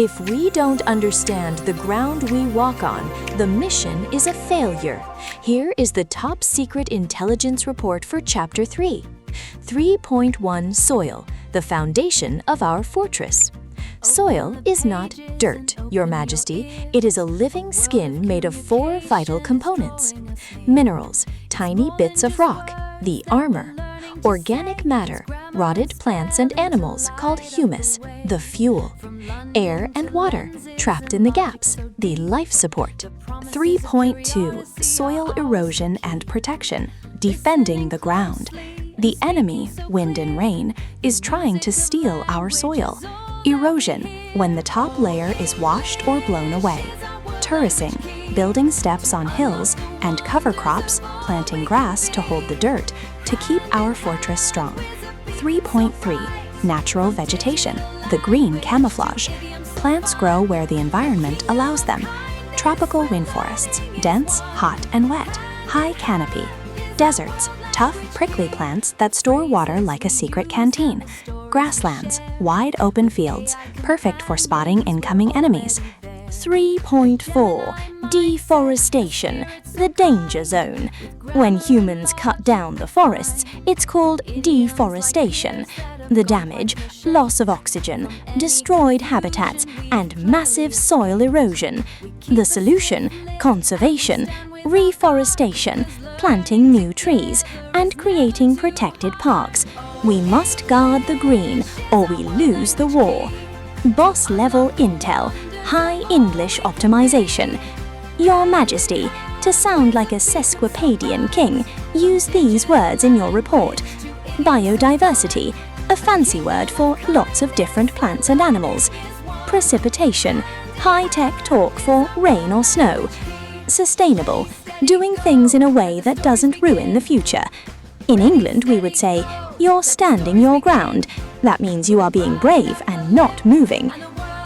If we don't understand the ground we walk on, the mission is a failure. Here is the top secret intelligence report for Chapter 3. 3.1 Soil, the foundation of our fortress. Soil is not dirt, Your Majesty. It is a living skin made of 4 vital components. Minerals, tiny bits of rock, the armor. Organic matter, rotted plants and animals called humus, the fuel. Air and water, trapped in the gaps, the life support. 3.2 Soil erosion and protection, defending the ground. The enemy, wind and rain, is trying to steal our soil. Erosion, when the top layer is washed or blown away. Terracing, building steps on hills, and cover crops, planting grass to hold the dirt, to keep our fortress strong. 3.3 Natural vegetation, the green camouflage. Plants grow where the environment allows them. Tropical rainforests, dense, hot and wet, high canopy. Deserts, tough, prickly plants that store water like a secret canteen. Grasslands, wide open fields, perfect for spotting incoming enemies. 3.4 Deforestation, the danger zone. When humans cut down the forests, it's called deforestation. The damage, loss of oxygen, destroyed habitats, and massive soil erosion. The solution, conservation, reforestation, planting new trees, and creating protected parks. We must guard the green, or we lose the war. Boss-level intel, high English optimization. Your Majesty, to sound like a sesquipedian king, use these words in your report. Biodiversity, a fancy word for lots of different plants and animals. Precipitation, high-tech talk for rain or snow. Sustainable, doing things in a way that doesn't ruin the future. In England, we would say, you're standing your ground. That means you are being brave and not moving.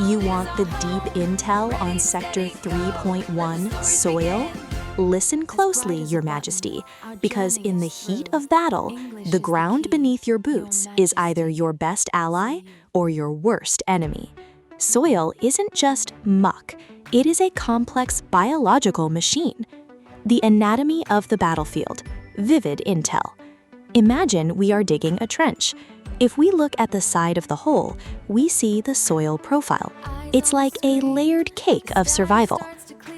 You want the deep intel on Sector 3.1, Soil? Listen closely, Your Majesty, because in the heat of battle, the ground beneath your boots is either your best ally or your worst enemy. Soil isn't just muck, it is a complex biological machine. The anatomy of the battlefield, vivid intel. Imagine we are digging a trench. If we look at the side of the hole, we see the soil profile. It's like a layered cake of survival.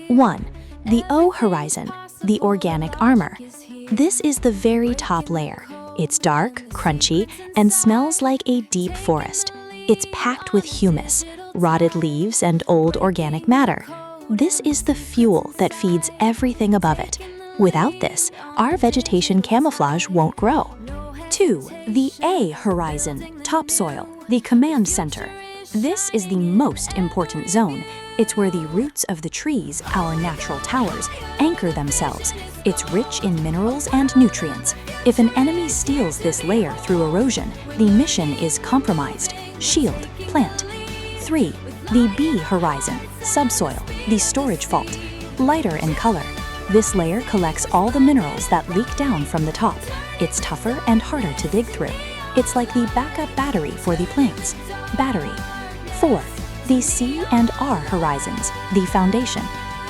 1. The O horizon, the organic armor. This is the very top layer. It's dark, crunchy, and smells like a deep forest. It's packed with humus, rotted leaves, and old organic matter. This is the fuel that feeds everything above it. Without this, our vegetation camouflage won't grow. 2. The A horizon, topsoil, the command center. This is the most important zone. It's where the roots of the trees, our natural towers, anchor themselves. It's rich in minerals and nutrients. If an enemy steals this layer through erosion, the mission is compromised. Shield, plant. 3. The B horizon, subsoil, the storage vault. Lighter in color. This layer collects all the minerals that leak down from the top. It's tougher and harder to dig through. It's like the backup battery for the plants. Battery. 4. The C and R horizons, the foundation.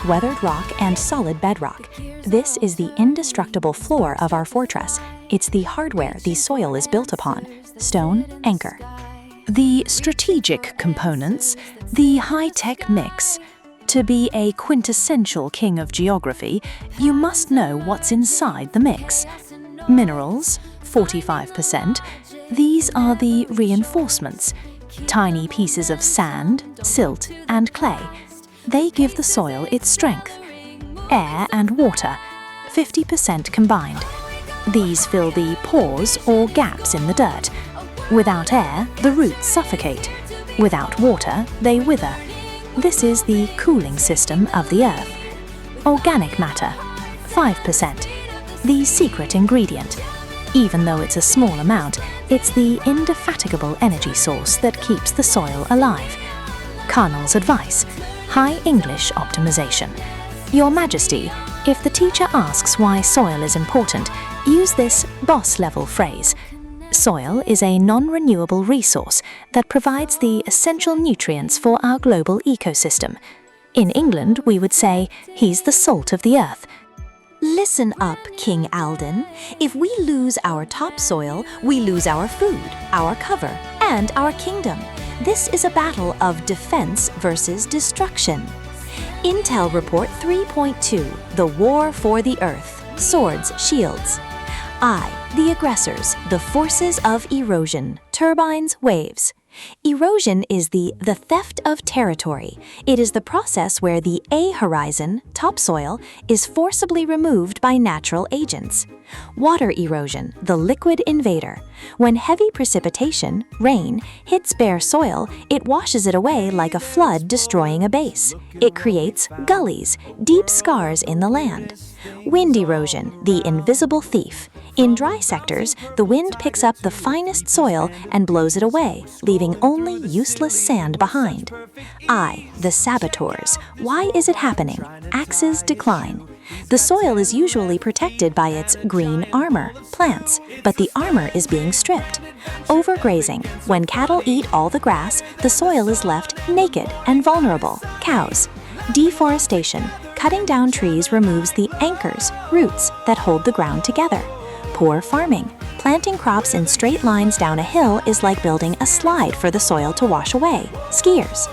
Weathered rock and solid bedrock. This is the indestructible floor of our fortress. It's the hardware the soil is built upon. Stone, anchor. The strategic components, the high-tech mix. To be a quintessential king of geography, you must know what's inside the mix. Minerals, 45%. These are the reinforcements. Tiny pieces of sand, silt, and clay. They give the soil its strength. Air and water, 50% combined. These fill the pores or gaps in the dirt. Without air, the roots suffocate. Without water, they wither. This is the cooling system of the Earth. Organic matter, 5%. The secret ingredient. Even though it's a small amount, it's the indefatigable energy source that keeps the soil alive. Carnel's advice, high English optimization. Your Majesty, if the teacher asks why soil is important, use this boss-level phrase. Soil is a non-renewable resource that provides the essential nutrients for our global ecosystem. In England, we would say, he's the salt of the earth. Listen up, King Alden. If we lose our topsoil, we lose our food, our cover, and our kingdom. This is a battle of defense versus destruction. Intel Report 3.2, The War for the Earth, Swords, Shields. I, the aggressors, the forces of erosion, turbines, waves. Erosion is the theft of territory. It is the process where the A horizon, topsoil, is forcibly removed by natural agents. Water erosion, the liquid invader. When heavy precipitation, rain, hits bare soil, it washes it away like a flood destroying a base. It creates gullies, deep scars in the land. Wind erosion, the invisible thief. In dry sectors, the wind picks up the finest soil and blows it away, leaving only useless sand behind. I, the saboteurs. Why is it happening? Axes decline. The soil is usually protected by its green armor, plants, but the armor is being stripped. Overgrazing. When cattle eat all the grass, the soil is left naked and vulnerable. Cows. Deforestation. Cutting down trees removes the anchors, roots, that hold the ground together. Poor farming. Planting crops in straight lines down a hill is like building a slide for the soil to wash away. Skiers.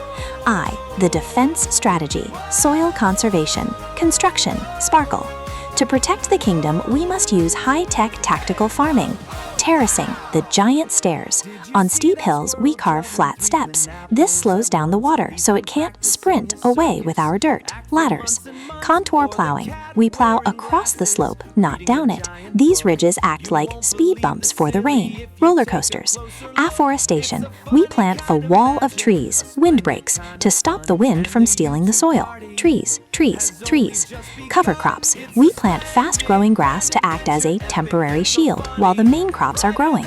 I, the defense strategy, soil conservation, construction, sparkle. To protect the kingdom, we must use high-tech tactical farming. Terracing, the giant stairs. On steep hills, we carve flat steps. This slows down the water so it can't sprint away with our dirt. Ladders. Contour plowing. We plow across the slope, not down it. These ridges act like speed bumps for the rain. Roller coasters. Afforestation. We plant a wall of trees, windbreaks, to stop the wind from stealing the soil. Trees, trees, trees. Cover crops. We plant fast-growing grass to act as a temporary shield while the main crops are growing.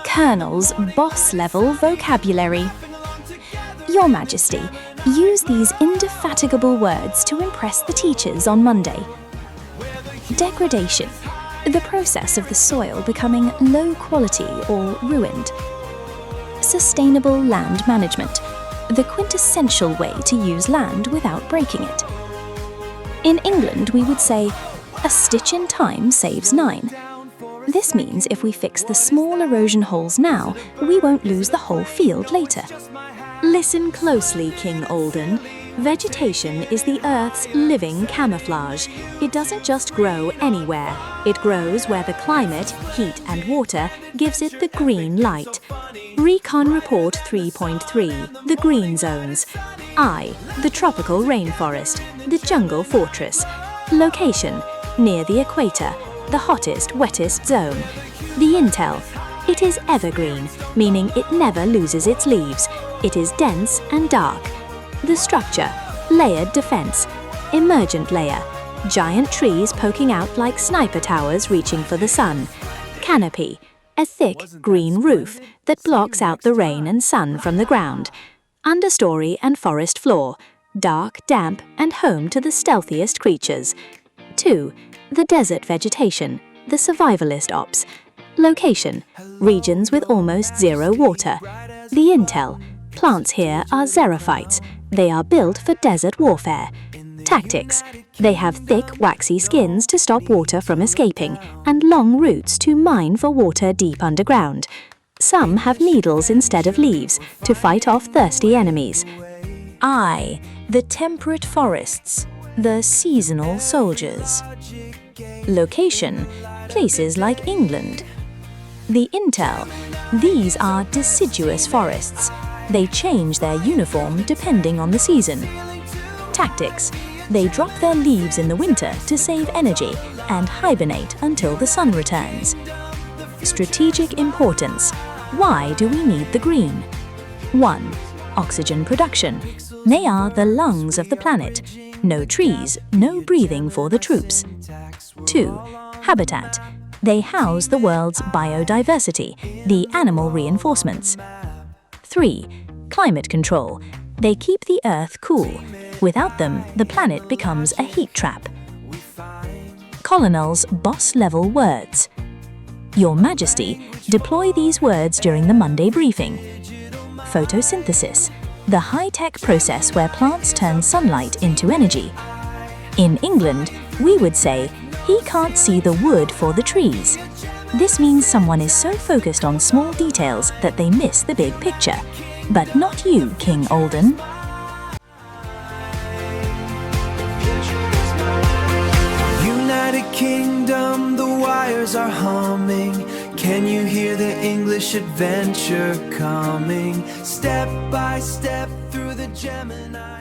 Colonel's boss-level vocabulary. Your Majesty, use these indefatigable words to impress the teachers on Monday. Degradation, the process of the soil becoming low quality or ruined. Sustainable land management, the quintessential way to use land without breaking it. In England, we would say, a stitch in time saves 9. This means if we fix the small erosion holes now, we won't lose the whole field later. Listen closely, King Alden. Vegetation is the Earth's living camouflage. It doesn't just grow anywhere. It grows where the climate, heat and water gives it the green light. Recon Report 3.3, the green zones. I, the tropical rainforest, the jungle fortress. Location, near the equator, the hottest, wettest zone. The intel, it is evergreen, meaning it never loses its leaves. It is dense and dark. The structure, layered defense, emergent layer, giant trees poking out like sniper towers reaching for the sun. Canopy, a thick green roof that blocks out the rain and sun from the ground. Understory and forest floor, dark, damp, and home to the stealthiest creatures. 2. The desert vegetation, the survivalist ops. Location, regions with almost zero water. The intel, plants here are xerophytes. They are built for desert warfare. Tactics, they have thick, waxy skins to stop water from escaping, and long roots to mine for water deep underground. Some have needles instead of leaves to fight off thirsty enemies. I, the temperate forests, the seasonal soldiers. Location, places like England. The intel, these are deciduous forests. They change their uniform depending on the season. Tactics, they drop their leaves in the winter to save energy and hibernate until the sun returns. Strategic importance, why do we need the green? 1. Oxygen production. They are the lungs of the planet. No trees, no breathing for the troops. 2. Habitat. They house the world's biodiversity, the animal reinforcements. 3. Climate control. They keep the Earth cool. Without them, the planet becomes a heat trap. Colonel's boss-level words. Your Majesty, deploy these words during the Monday briefing. Photosynthesis, the high-tech process where plants turn sunlight into energy. In England, we would say, he can't see the wood for the trees. This means someone is so focused on small details that they miss the big picture. But not you, King Alden. United Kingdom, the wires are humming. Can you hear the English adventure coming? Step by step through the Gemini.